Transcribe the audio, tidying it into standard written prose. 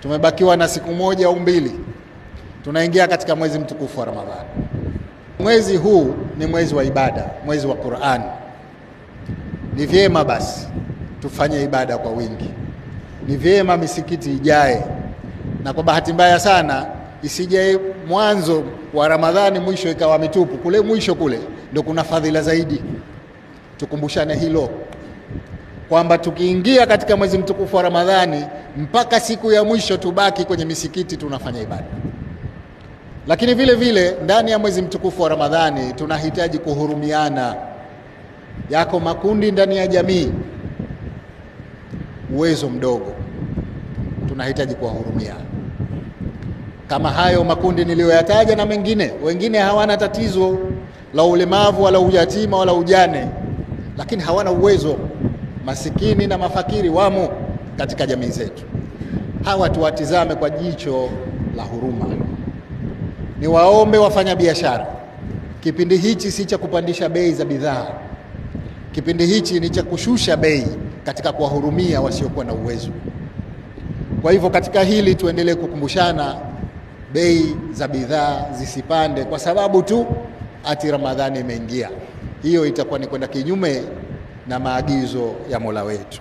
Tumebakiwa na siku moja au mbili, tunaingia katika mwezi mtukufu wa Ramadhani. Mwezi huu ni mwezi wa ibada, mwezi wa Qur'an. Ni vyema basi tufanye ibada kwa wingi, ni vyema misikiti ijae, na kwa bahati mbaya sana isije mwanzo wa Ramadhani mwisho ikawa mitupu. Kule mwisho kule ndio kuna fadhila zaidi. Tukumbushane hilo, kwamba tukiingia katika mwezi mtukufu wa Ramadhani mpaka siku ya mwisho tubaki kwenye misikiti tunafanya ibada. Lakini vile vile ndani ya mwezi mtukufu wa Ramadhani tunahitaji kuhurumiana. Yako makundi ndani ya jamii uwezo mdogo, tunahitaji kuwahurumia. Kama hayo makundi niliyoyataja na mengine, wengine hawana tatizo la ulemavu wala uyatima wala ujane, lakini hawana uwezo. Masikini na mafakiri wamo katika jamii zetu. Hawa tuwatizame kwa jicho la huruma. Ni waombe wafanya biashara, kipindi hichi si cha kupandisha bei za bidhaa. Kipindi hichi ni cha kushusha bei katika kuwahurumia wasiokuwa na uwezo. Kwa hivyo katika hili tuendelee kukumbushana, bei za bidhaa zisipande kwa sababu tu ati Ramadhani imeingia. Hiyo itakuwa ni kwenda kinyume na maagizo ya Mola wetu.